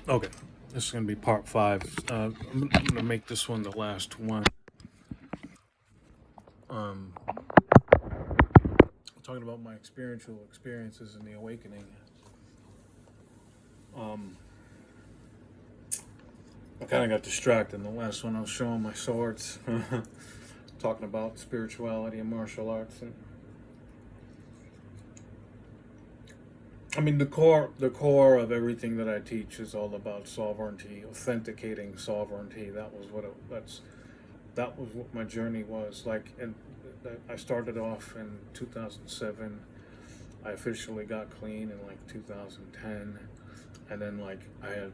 Okay, this is gonna be part five. I'm gonna make this one the last one. Um, talking about my experiential experiences in the awakening. Um, I kind of got distracted in the last one. I was showing my swords, talking about spirituality and martial arts, and I mean the core of everything that I teach is all about sovereignty, authenticating sovereignty. That was what my journey was like, and I started off in 2007. I officially got clean in like 2010, and then like I've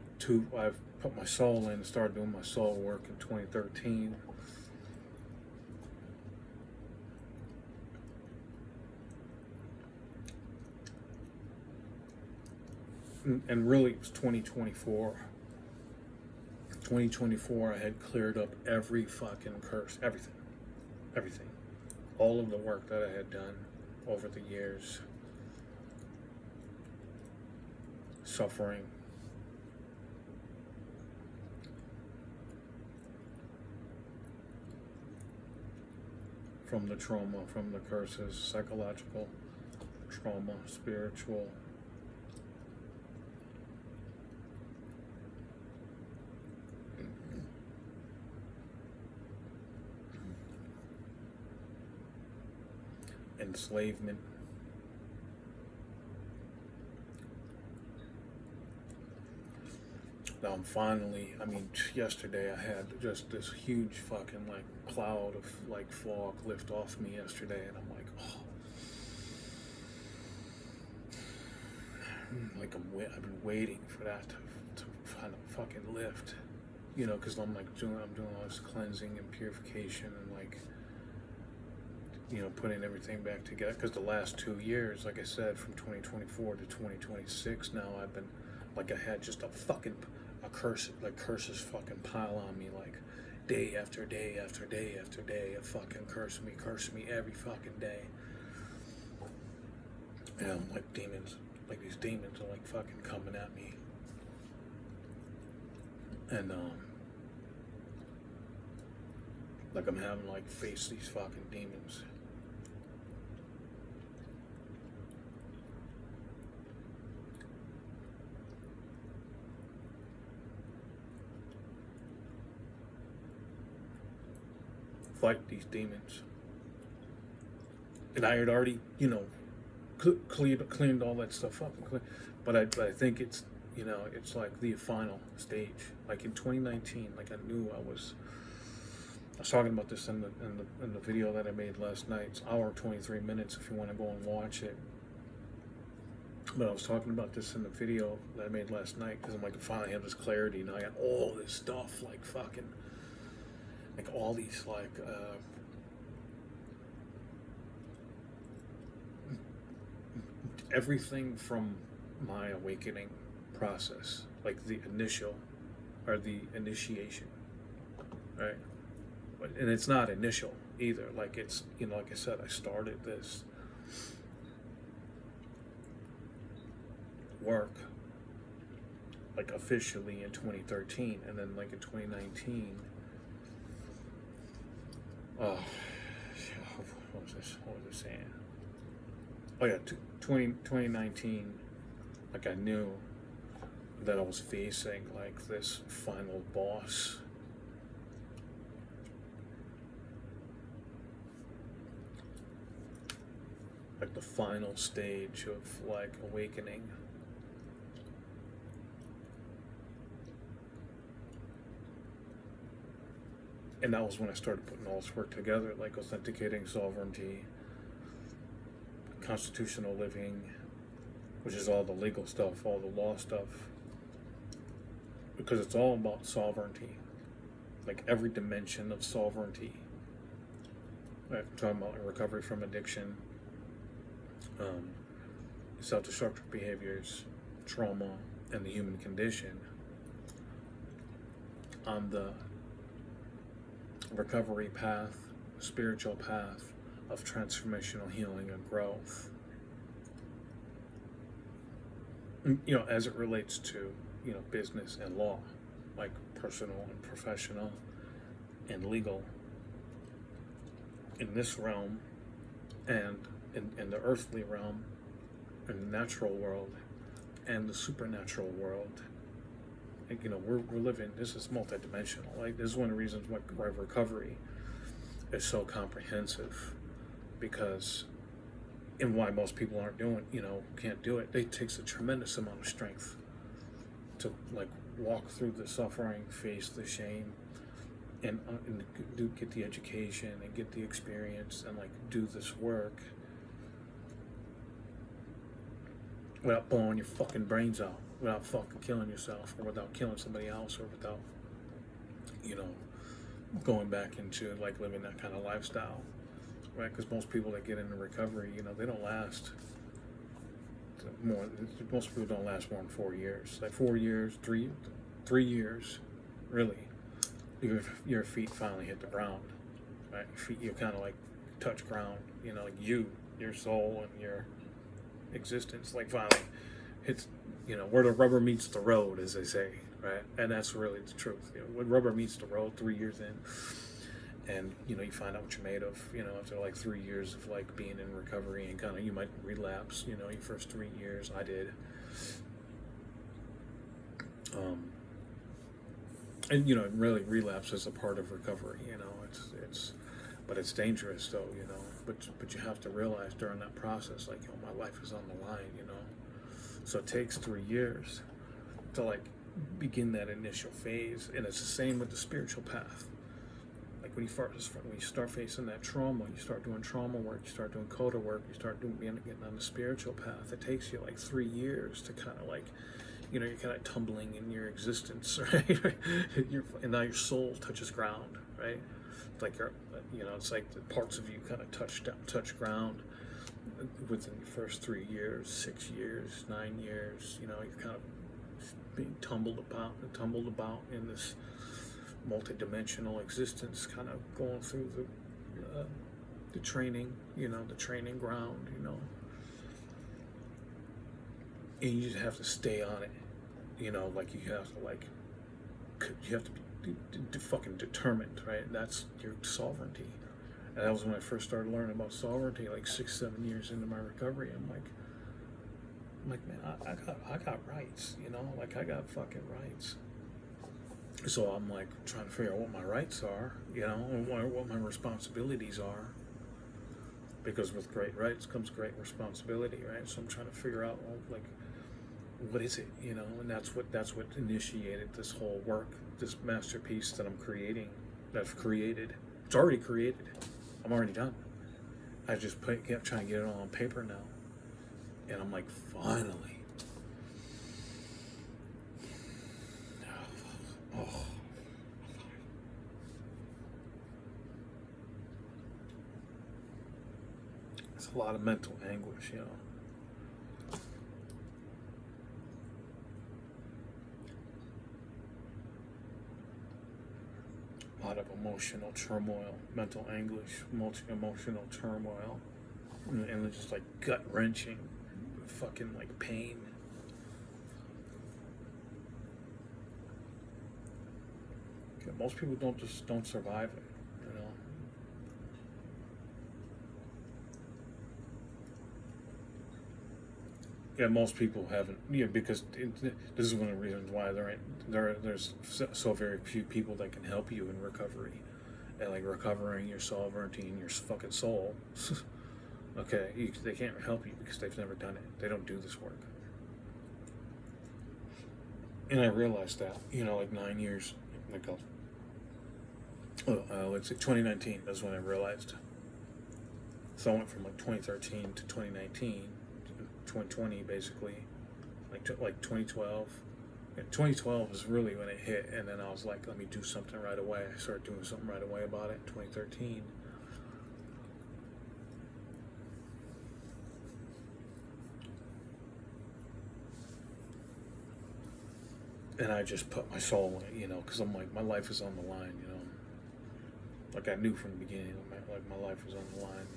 put my soul in and started doing my soul work in 2013. And really it was 2024. 2024, I had cleared up every fucking curse, everything, all of the work that I had done over the years, suffering, from the trauma, from the curses, psychological trauma, spiritual. Enslavement. Now I'm finally, I mean, yesterday I had just this huge fucking like cloud of like fog lift off me yesterday, and I'm like, oh, like I've been waiting for that to kind of fucking lift, because I'm doing all this cleansing and purification and like, putting everything back together. Because the last 2 years, like I said, from 2024 to 2026, now I've been like I had just a curses fucking pile on me like day after day after day after day. A fucking curse me every fucking day. And I'm like these demons are like fucking coming at me. And like I'm having to like face these fucking demons. Fight these demons. And I had already, cleaned all that stuff up. But I think it's like the final stage. Like in 2019, like I knew I was talking about this in the video that I made last night. It's hour 23 minutes if you want to go and watch it. But I was talking about this in the video that I made last night because I'm like, I finally have this clarity. Now I got all this stuff, like fucking, like all these like everything from my awakening process, like the initial or the initiation, right? And it's not initial either. Like it's, like I said, I started this work like officially in 2013, and then like in 2019. Oh, what was I saying? Oh yeah, 2019. Like I knew that I was facing like this final boss. Like the final stage of like awakening. And that was when I started putting all this work together, like authenticating sovereignty, constitutional living, which is all the legal stuff, all the law stuff. Because it's all about sovereignty, like every dimension of sovereignty. I'm talking about recovery from addiction, self-destructive behaviors, trauma, and the human condition. On the recovery path, spiritual path of transformational healing and growth. you know, as it relates to, you know, business and law, like personal and professional and legal in this realm and in the earthly realm and the natural world and the supernatural world. And, you know, we're living, this is multidimensional. Like, this is one of the reasons why recovery is so comprehensive, because, and why most people aren't doing, you know, can't do it. It takes a tremendous amount of strength to, like, walk through the suffering, face the shame, and do get the education and get the experience and, like, do this work without blowing your fucking brains out, without fucking killing yourself, or without killing somebody else, or without, you know, going back into, like, living that kind of lifestyle, right? Because most people that get into recovery, you know, they don't last more. Most people don't last more than 4 years. Like 4 years, 3 years, really. Your feet finally hit the ground, right? Your feet, you kind of like touch ground. You know, like your soul, and your existence, like, finally hits. You know, where the rubber meets the road, as they say, right? And that's really the truth. You know, when rubber meets the road, 3 years in, and, you know, you find out what you're made of, you know, after like 3 years of, like, being in recovery, and kind of, you might relapse, you know, your first 3 years. I did. And, you know, really, relapse is a part of recovery, you know, but it's dangerous, though, you know, but you have to realize during that process, like, you know, my life is on the line, you know, so it takes 3 years to, like, begin that initial phase. And it's the same with the spiritual path. Like, when you start facing that trauma, you start doing trauma work, you start doing coda work, you start getting on the spiritual path. It takes you like 3 years to kind of, like, you know, you're kind of tumbling in your existence, right? And now your soul touches ground, right? It's like you know, it's like the parts of you kind of touch ground within your first 3 years, 6 years, 9 years. You know, you're kind of being tumbled about in this multidimensional existence, kind of going through the training, you know, the training ground, you know, and you just have to stay on it, you know, like, you have to be fucking determined, right? That's your sovereignty. And that was when I first started learning about sovereignty, like 6-7 years into my recovery. I'm like, man, I got rights, you know, like, I got fucking rights. So I'm, like, trying to figure out what my rights are, you know, and what my responsibilities are. Because with great rights comes great responsibility, right? So I'm trying to figure out, well, like, what is it, you know? And that's what initiated this whole work, this masterpiece that I'm creating, that I've created. It's already created. I'm already done. I just kept trying to get it all on paper now. And I'm like, finally. Oh. It's a lot of mental anguish, you know. A lot of emotional turmoil, mental anguish, emotional turmoil, and just, like, gut-wrenching, fucking, like, pain. Most people don't survive it, you know. Yeah, most people haven't. Yeah, because this is one of the reasons why there's so very few people that can help you in recovery, and, like, recovering your sovereignty and your fucking soul. Okay, they can't help you because they've never done it. They don't do this work. And I realized that, you know, like 9 years, like, let's say 2019. That's when I realized. So I went from, like, 2013 to 2019, 2020 basically, like 2012. And 2012 was really when it hit, and then I was like, let me do something right away. I started doing something right away about it in 2013. And I just put my soul in it, you know, because I'm like, my life is on the line, you know. Like, I knew from the beginning, like, my life was on the line.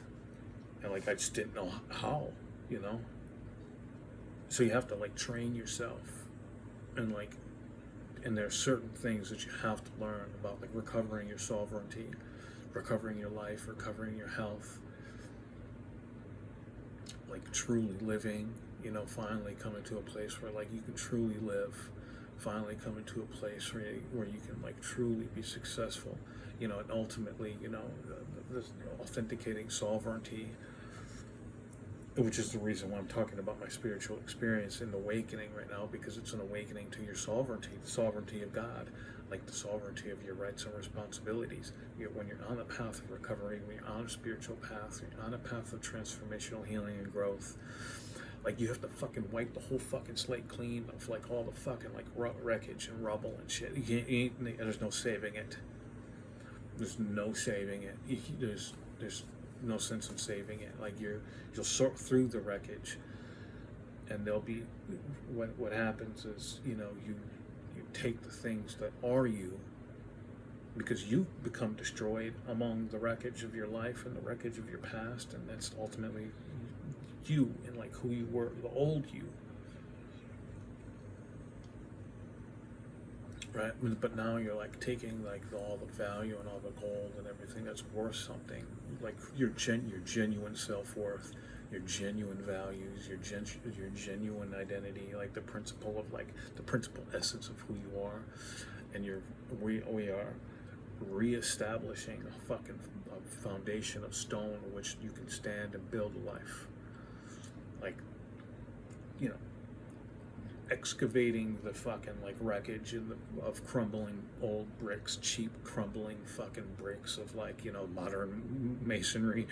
And, like, I just didn't know how, you know. So you have to like train yourself, and like, and there are certain things that you have to learn about, like recovering your sovereignty, recovering your life, recovering your health, like truly living, finally coming to a place where like you can truly live, finally coming to a place where you can like truly be successful, and ultimately, this authenticating sovereignty, which is the reason why I'm talking about my spiritual experience and awakening right now, because it's an awakening to your sovereignty, the sovereignty of God, like the sovereignty of your rights and responsibilities. When you're on a path of recovery, when you're on a spiritual path, when you're on a path of transformational healing and growth, like you have to fucking wipe the whole fucking slate clean of like all the fucking like wreckage and rubble and shit. There's no saving it. There's no saving it. There's no sense in saving it. Like you'll sort through the wreckage, and there'll be what happens is you take the things that are you, because you become destroyed among the wreckage of your life and the wreckage of your past, and that's ultimately you and like who you were, the old you, right? But now you're like taking like all the value and all the gold and everything that's worth something, like your genuine self-worth, your genuine values, your genuine identity, like the principle essence of who you are, and we are reestablishing a foundation of stone on which you can stand and build a life, like excavating the fucking like wreckage of crumbling old bricks, cheap crumbling fucking bricks of like modern masonry,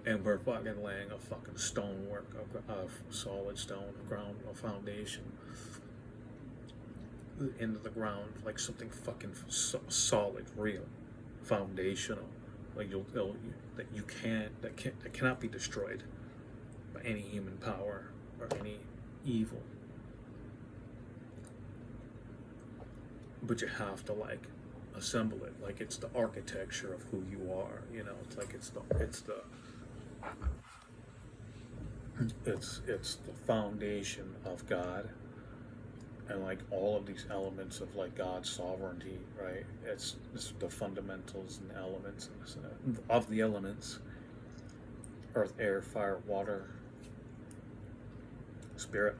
and we're fucking laying a fucking stonework of solid stone, a foundation into the ground, like something fucking solid, real, foundational, like that cannot be destroyed by any human power or any evil. But you have to like assemble it, like it's the architecture of who you are. It's like it's the foundation of God, and like all of these elements of like God's sovereignty, right? It's the fundamentals and elements of the elements: earth, air, fire, water, spirit.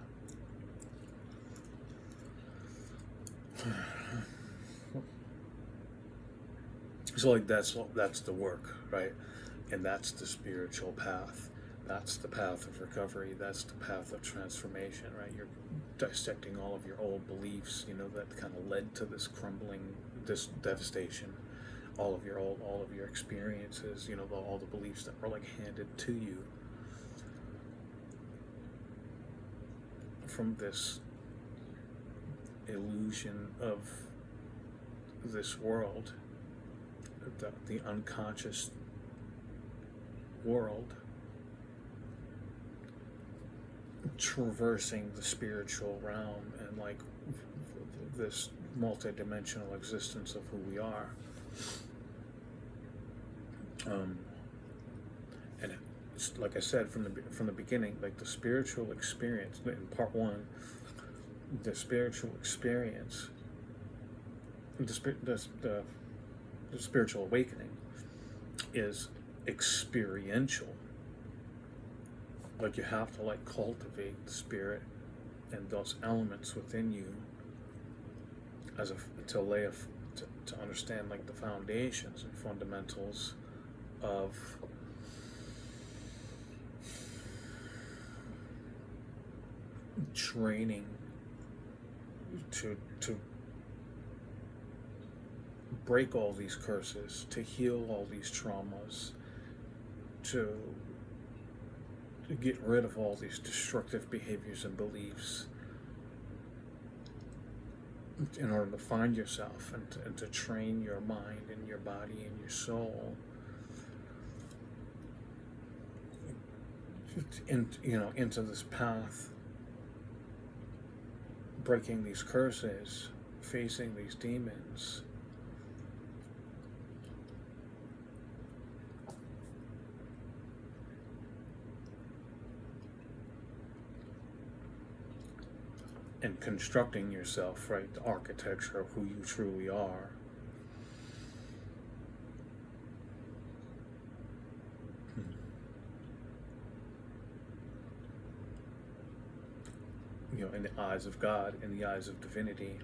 So like that's the work, right? And that's the spiritual path. That's the path of recovery. That's the path of transformation, right? You're dissecting all of your old beliefs, that kind of led to this crumbling, this devastation. All of your experiences, all the beliefs that were like handed to you from this illusion of this world, the unconscious world, traversing the spiritual realm and like this multidimensional existence of who we are. And it's, like I said from the beginning, like the spiritual experience in part one, the spiritual experience, the spiritual awakening is experiential. Like you have to like cultivate the spirit and those elements within you to understand like the foundations and fundamentals of training to break all these curses, to heal all these traumas, to get rid of all these destructive behaviors and beliefs, in order to find yourself and to train your mind and your body and your soul into this path, breaking these curses, facing these demons. and constructing yourself, right? The architecture of who you truly are. You know, in the eyes of God, in the eyes of divinity.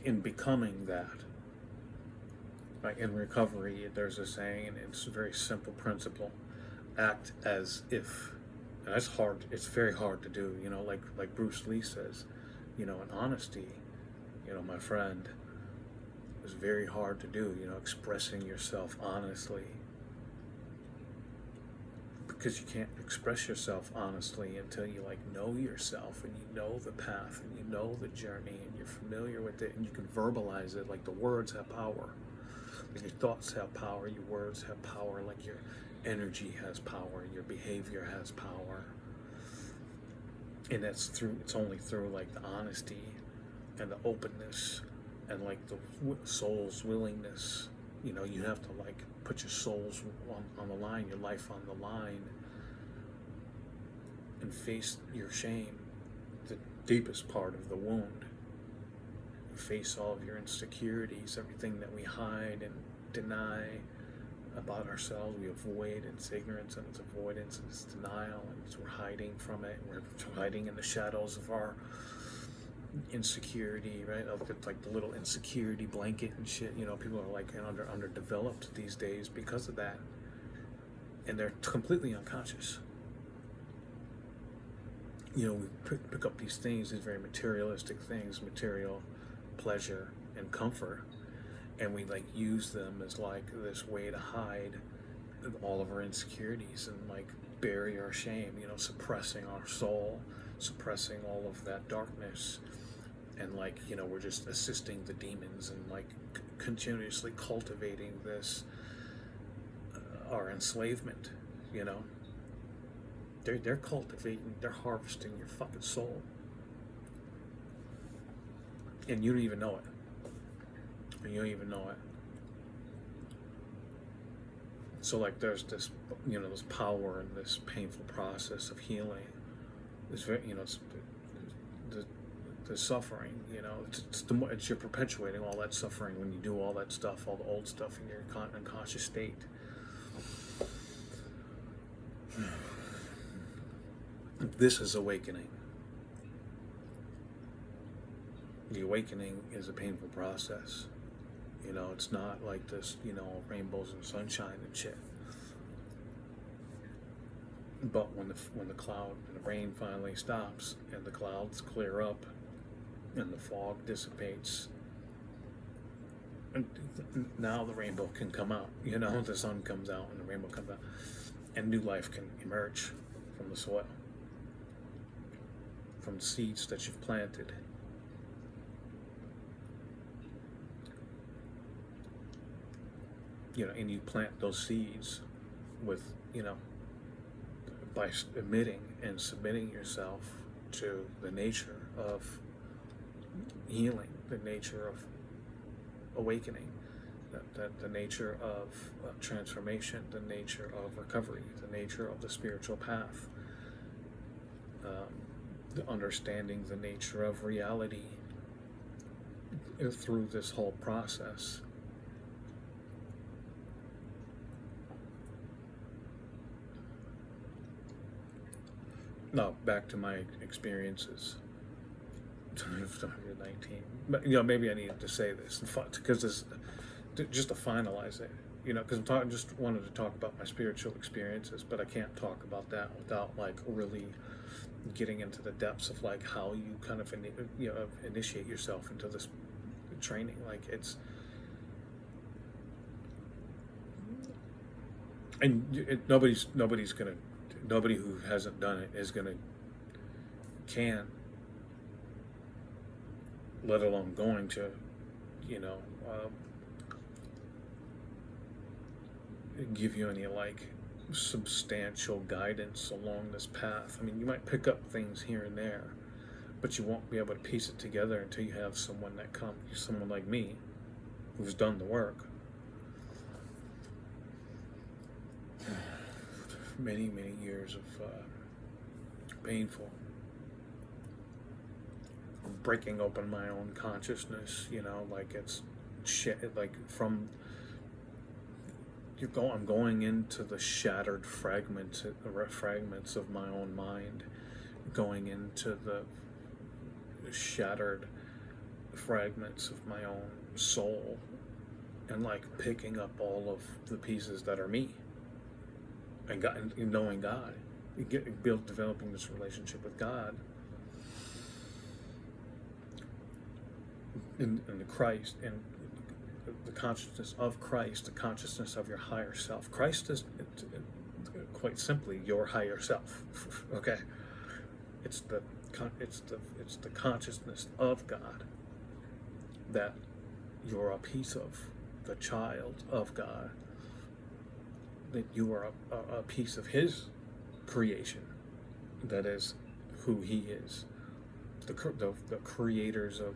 In becoming that. Like in recovery, there's a saying, and it's a very simple principle: act as if. And that's hard. It's very hard to do. You know, like Bruce Lee says, you know, in honesty, you know, my friend, is very hard to do. You know, expressing yourself honestly, because you can't express yourself honestly until you like know yourself and you know the path and you know the journey and you're familiar with it and you can verbalize it. Like the words have power. Like your thoughts have power, your words have power, like your energy has power, your behavior has power. And it's only through like the honesty and the openness and like the soul's willingness. You know, you have to like put your souls on the line, your life on the line, and face your shame, the deepest part of the wound. Face all of your insecurities, everything that we hide and deny about ourselves. We avoid. It's ignorance and it's avoidance and it's denial, and we're hiding from it. We're hiding in the shadows of our insecurity, right? Of like the little insecurity blanket and shit. You know, people are like underdeveloped these days because of that, and they're completely unconscious. You know, we pick up these things, these very materialistic things, material pleasure and comfort, and we like use them as like this way to hide all of our insecurities and like bury our shame, you know, suppressing our soul, suppressing all of that darkness, and like, you know, we're just assisting the demons and like continuously cultivating this our enslavement. You know, they're cultivating, they're harvesting your fucking soul, and you don't even know it. And you don't even know it. So like there's this, you know, this power in this painful process of healing. It's very, you know, it's the suffering, you know, it's you're perpetuating all that suffering when you do all that stuff, all the old stuff in your unconscious state. This is awakening. The awakening is a painful process. You know, it's not like this, you know, rainbows and sunshine and shit. But when the cloud and the rain finally stops and the clouds clear up and the fog dissipates, and now the rainbow can come out. You know, the sun comes out and the rainbow comes out, and new life can emerge from the soil, from the seeds that you've planted. You know, and you plant those seeds with, you know, by admitting and submitting yourself to the nature of healing, the nature of awakening, the nature of transformation, the nature of recovery, the nature of the spiritual path, the understanding the nature of reality through this whole process. No, back to my experiences. 19, but you know, maybe I needed to say this because this, just to finalize it. You know, because I just wanted to talk about my spiritual experiences, but I can't talk about that without like really getting into the depths of like how you kind of initiate yourself into this training. Like it's, and nobody who hasn't done it is can, let alone going to, you know, give you any like substantial guidance along this path. I mean, you might pick up things here and there, but you won't be able to piece it together until you have someone someone like me, who's done the work. many, many years of painful breaking open my own consciousness, like it's shit, like from I'm going into the shattered fragments of my own mind, going into the shattered fragments of my own soul, and like picking up all of the pieces that are me, and God, and knowing God, developing this relationship with God, in the Christ, and the consciousness of Christ, the consciousness of your higher self. Christ is, quite simply, your higher self. Okay, it's the consciousness of God, that you're a piece of, the child of God, that you are a piece of His creation, that is who He is, the creators of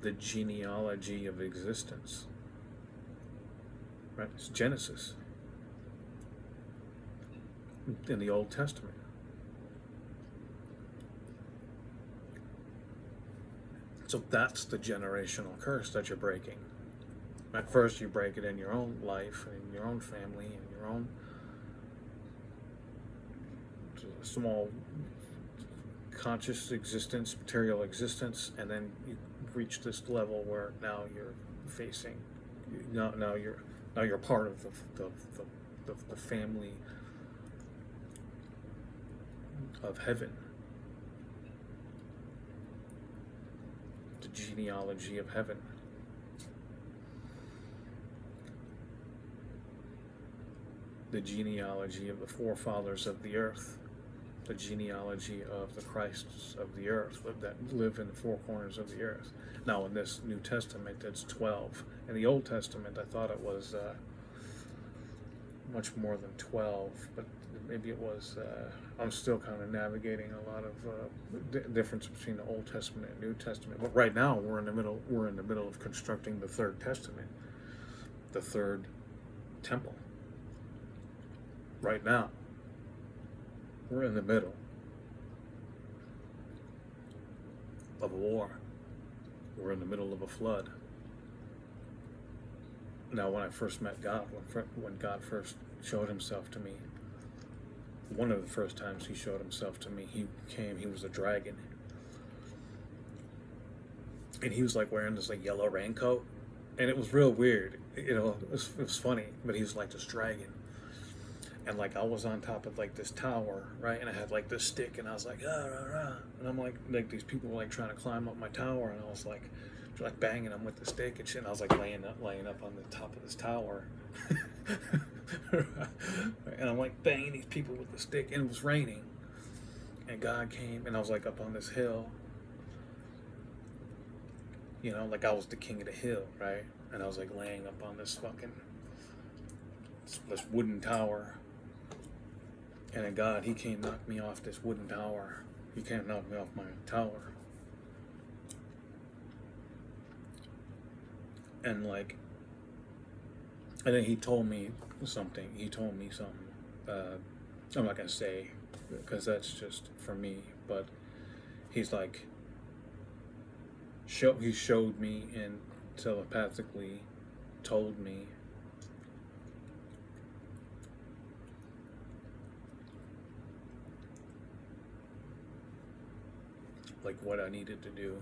the genealogy of existence, right? It's Genesis in the Old Testament. So that's the generational curse that you're breaking. At first you break it in your own life, in your own family, in your own small conscious existence, material existence, and then you reach this level where now you're facing, now you're part of the family of heaven, the genealogy of heaven. The genealogy of the forefathers of the earth, the genealogy of the Christs of the earth that live in the four corners of the earth. Now in this New Testament it's 12. In the Old Testament I thought it was much more than 12, but maybe it was, I'm still kind of navigating a lot of difference between the Old Testament and New Testament. But right now we're in the middle of constructing the Third Testament, the third temple. Right now we're in the middle of a war. We're in the middle of a flood. Now, when I first met God, when God first showed Himself to me, one of the first times He showed Himself to me, He was a dragon. And He was like wearing this like yellow raincoat. And it was real weird. It was funny, but He was like this dragon. And like I was on top of like this tower, right? And I had like this stick, and I was like, ah, rah, rah. And I'm like these people were like trying to climb up my tower, and I was like banging them with the stick and shit. And I was like laying up on the top of this tower, and I'm like banging these people with the stick. And it was raining, and God came, and I was like up on this hill, like I was the king of the hill, right? And I was like laying up on this wooden tower. And then God, He came knock me off this wooden tower. He came knock me off my tower. And then He told me something. I'm not going to say, because that's just for me, but He's like, He showed me and telepathically told me like what I needed to do.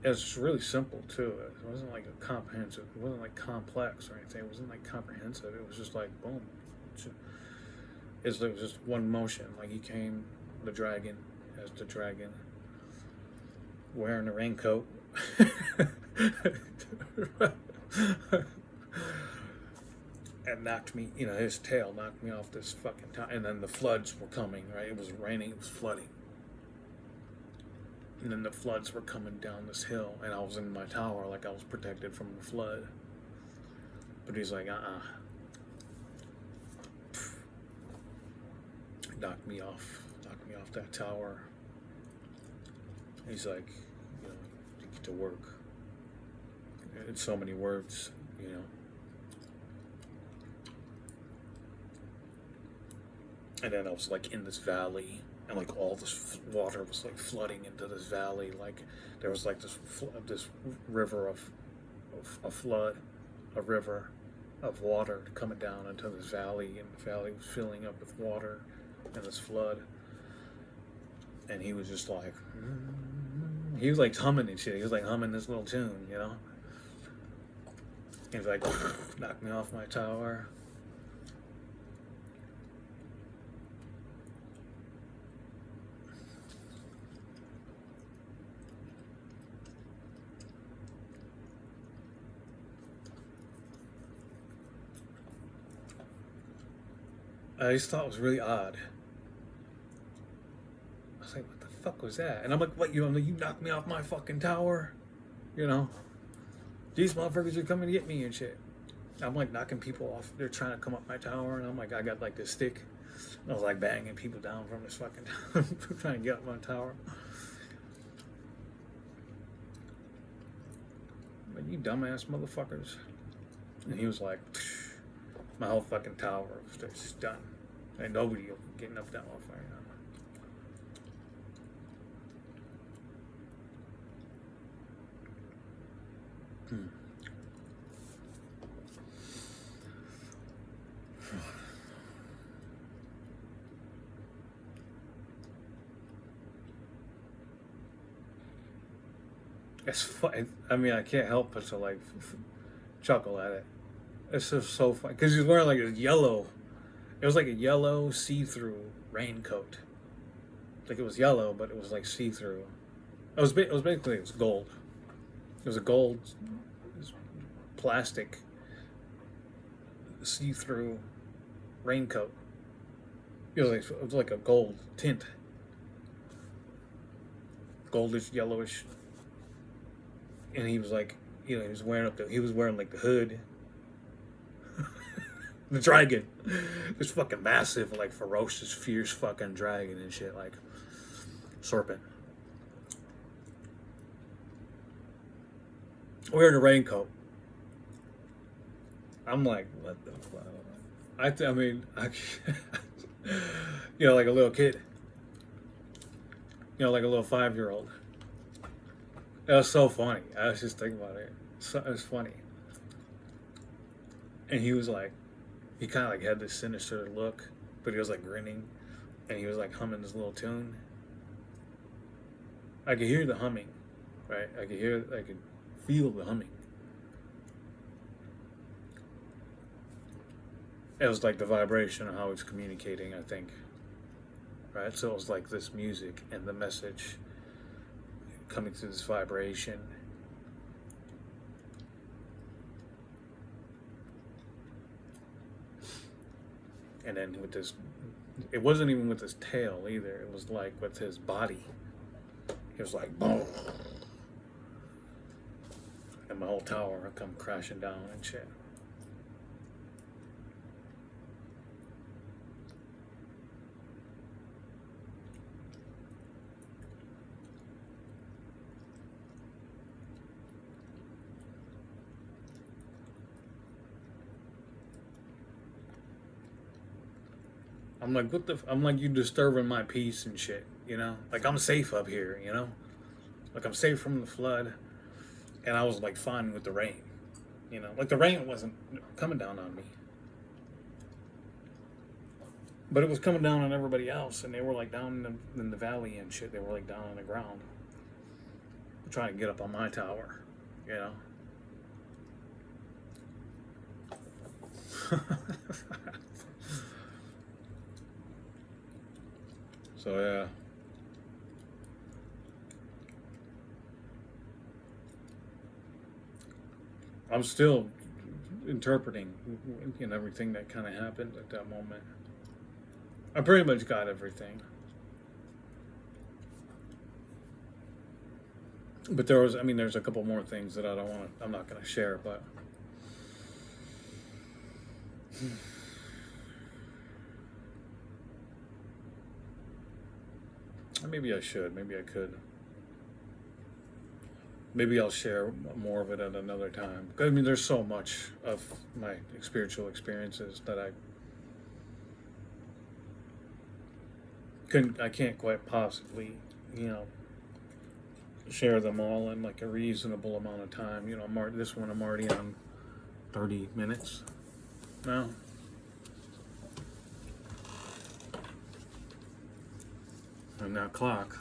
It's really simple too. It wasn't like a comprehensive. It wasn't like complex or anything. It wasn't like comprehensive. It was just like boom. It was just one motion. Like He came, the dragon, as the dragon, wearing a raincoat. And knocked me, His tail knocked me off this fucking tower. And then the floods were coming, right? It was raining, it was flooding. And then the floods were coming down this hill, and I was in my tower like I was protected from the flood. But He's like, knocked me off that tower. He's like, it to work. In so many words, you know. And then I was like in this valley, and like all this water was like flooding into this valley. Like there was like this river of a flood, a river of water coming down into this valley, and the valley was filling up with water and this flood. And he was just like, he was like humming and shit. He was like humming this little tune, you know. He was like, knock me off my tower. I just thought it was really odd. I was like, what the fuck was that? And I'm like, what, you knocked me off my fucking tower? You know? These motherfuckers are coming to get me and shit. I'm like knocking people off. They're trying to come up my tower, and I'm like, I got like this stick. And I was like banging people down from this fucking tower, trying to get up my tower. But you dumbass motherfuckers. And he was like, my whole fucking tower was just done. And nobody getting up that motherfucker. It's fun. I mean, I can't help but to like chuckle at it. It's just so funny because he's wearing like a yellow. It was like a yellow see-through raincoat. Like it was yellow, but it was like see-through. It was basically it was gold. It was a gold plastic see-through raincoat. It was like a gold tint, goldish, yellowish. And he was like, you know, he was wearing like the hood. The dragon. This fucking massive, like ferocious, fierce fucking dragon and shit, like serpent. Wearing a raincoat. I'm like, what the fuck? I mean, you know, like a little kid. You know, like a little 5-year-old. It was so funny. I was just thinking about it. It was funny. And he was like, he kind of like had this sinister look, but he was like grinning, and he was like humming this little tune. I could hear the humming, right? I could feel the humming. It was like the vibration of how it's communicating, I think. Right? So it was like this music and the message coming through this vibration. And then with this, it wasn't even with his tail either. It was like with his body. It was like boom. And my whole tower come crashing down and shit. I'm like, I'm like, you disturbing my peace and shit, you know? Like, I'm safe up here, you know? Like, I'm safe from the flood. And I was, like, fine with the rain, you know? Like, the rain wasn't coming down on me. But it was coming down on everybody else. And they were, like, down in the valley and shit. They were, like, down on the ground. Trying to get up on my tower, you know? So yeah, I'm still interpreting everything that kind of happened at that moment. I pretty much got everything, but there's a couple more things that I'm not gonna share, but. Maybe I should. Maybe I could. maybe I'll share more of it at another time. I mean, there's so much of my spiritual experiences that I can't quite possibly, you know, share them all in like a reasonable amount of time. You know, this one I'm already on 30 minutes now. And that clock,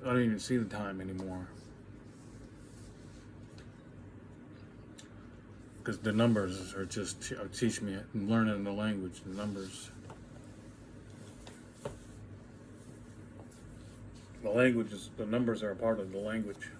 I don't even see the time anymore. Because the numbers are just teach me, I'm learning the language, the numbers. The language is, the numbers are a part of the language.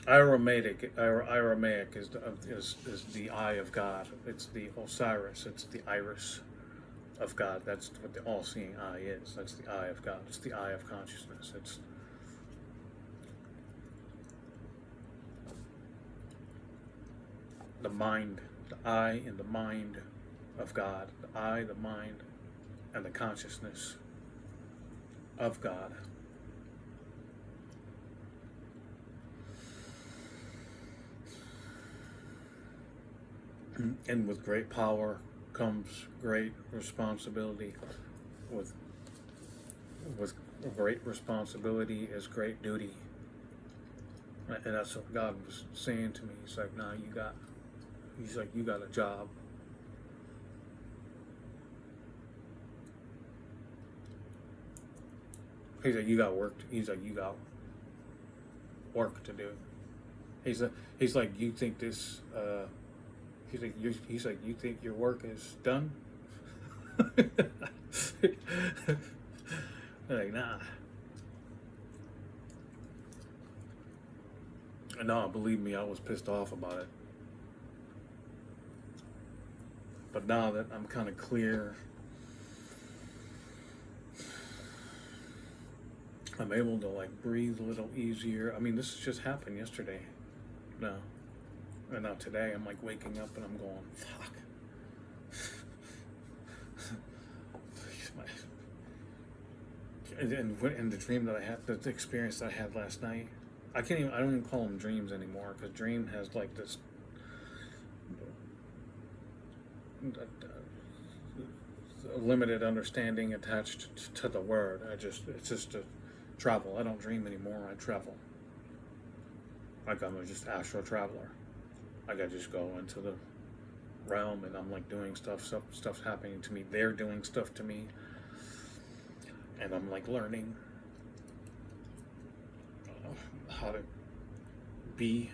Aramaic is the eye of God. It's the Osiris. It's the iris of God. That's what the all-seeing eye is. That's the eye of God. It's the eye of consciousness. It's the mind, the eye and the mind of God. The eye, the mind, and the consciousness of God. And with great power comes great responsibility. With great responsibility is great duty. And that's what God was saying to me. He's like, nah, you got a job. He's like, you got work. He's like, you got work to do. He's like, you think this, he's like, you think your work is done? Like, nah. And no, believe me, I was pissed off about it. But now that I'm kind of clear, I'm able to like breathe a little easier. I mean, this just happened yesterday. No. And now today I'm like waking up and I'm going, fuck. And the dream that I had, the experience that I had last night, I don't even call them dreams anymore, because dream has like this limited understanding attached to the word. It's just a travel. I don't dream anymore, I travel. Like I'm just astral traveler. Like I just go into the realm and I'm like doing stuff's happening to me. They're doing stuff to me. And I'm like learning how to be.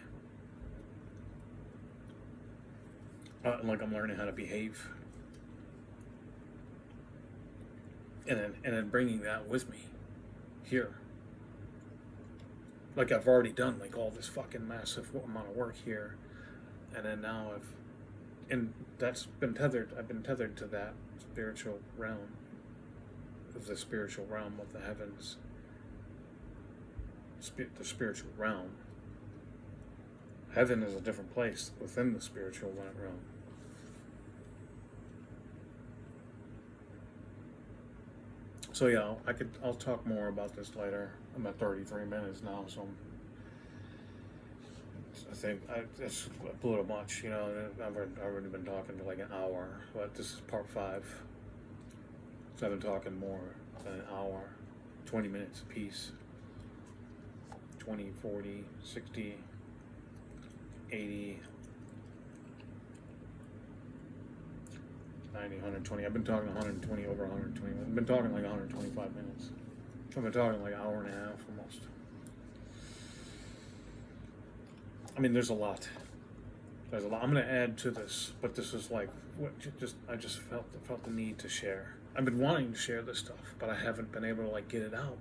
Like I'm learning how to behave. And then bringing that with me here. Like I've already done like all this fucking massive amount of work here. And then now and that's been tethered. I've been tethered to that spiritual realm. The spiritual realm of the heavens, the spiritual realm. Heaven is a different place within the spiritual realm. So yeah, I'll talk more about this later. I'm at 33 minutes now, so I think it's a little much, you know. I've already been talking for like an hour, but this is part 5. So I've been talking more than an hour, 20 minutes a piece, 20, 40, 60, 80, 90, 120. I've been talking 120, over 120. I've been talking like 125 minutes. I've been talking like an hour and a half almost. I mean, there's a lot. There's a lot. I'm going to add to this, but this is like, I just felt the need to share. I've been wanting to share this stuff, but I haven't been able to like get it out.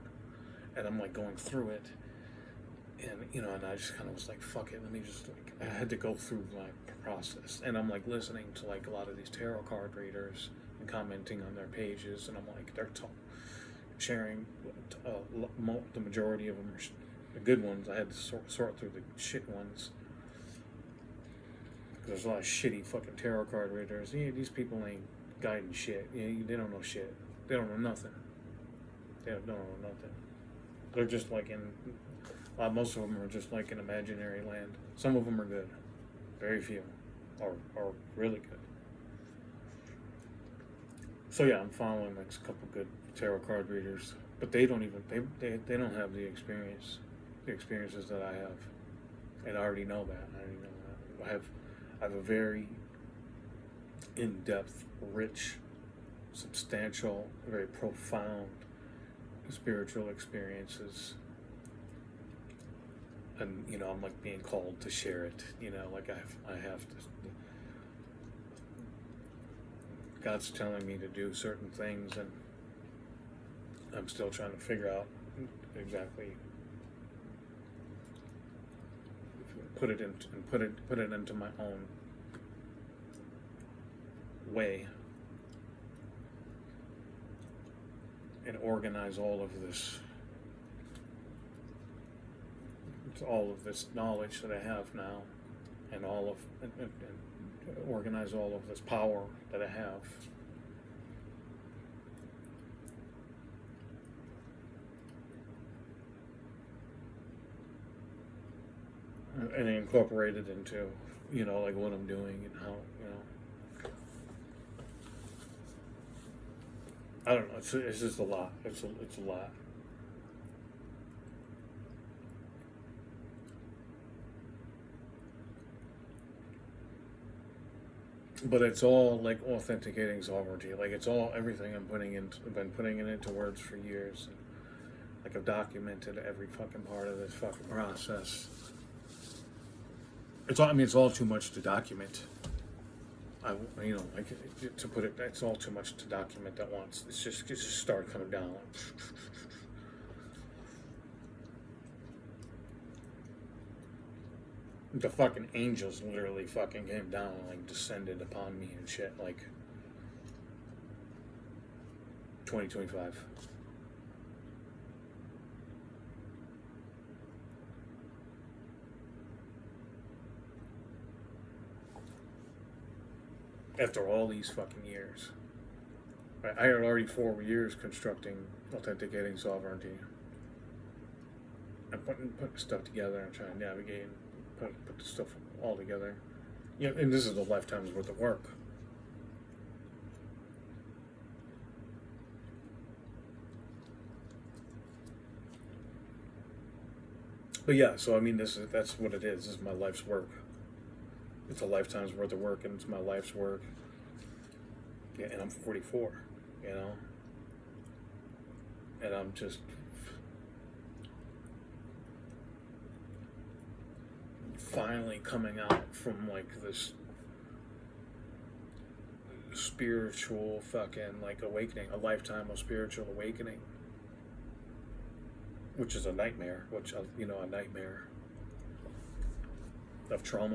And I'm like going through it. And, you know, and I just kind of was like, fuck it. Let me just like, I had to go through my process. And I'm like listening to like a lot of these tarot card readers and commenting on their pages. And I'm like, they're sharing, the majority of them are The good ones, I had to sort through the shit ones. There's a lot of shitty fucking tarot card readers. Yeah, these people ain't guiding shit. Yeah, they don't know shit. They don't know nothing. They don't know nothing. They're just like in. Most of them are just like in imaginary land. Some of them are good. Very few are really good. So yeah, I'm following like a couple good tarot card readers, but they don't even they don't have the experiences that I have, and I already know that. I have a very in-depth, rich, substantial, very profound spiritual experiences, and I'm like being called to share it. Like I have to. God's telling me to do certain things, and I'm still trying to figure out exactly put it into my own way and organize all of this knowledge that I have now, and organize all of this power that I have. And incorporate it into, like what I'm doing and how, I don't know. It's just a lot. It's a lot. But it's all like authenticating sovereignty. Like it's all everything I've been putting it into words for years. And like I've documented every fucking part of this fucking process. It's all too much to document. To put it, it's all too much to document at once. It's just start coming down. The fucking angels literally fucking came down and like descended upon me and shit, like 2025. After all these fucking years. I had already 4 years constructing authenticating sovereignty. I'm putting stuff together and trying to navigate and put the stuff all together. And this is a lifetime's worth of work. But yeah, so I mean, that's what it is. This is my life's work. It's a lifetime's worth of work, and it's my life's work. Yeah, and I'm 44, and I'm just finally coming out from like this spiritual fucking like awakening, a lifetime of spiritual awakening, which is a nightmare, a nightmare of trauma.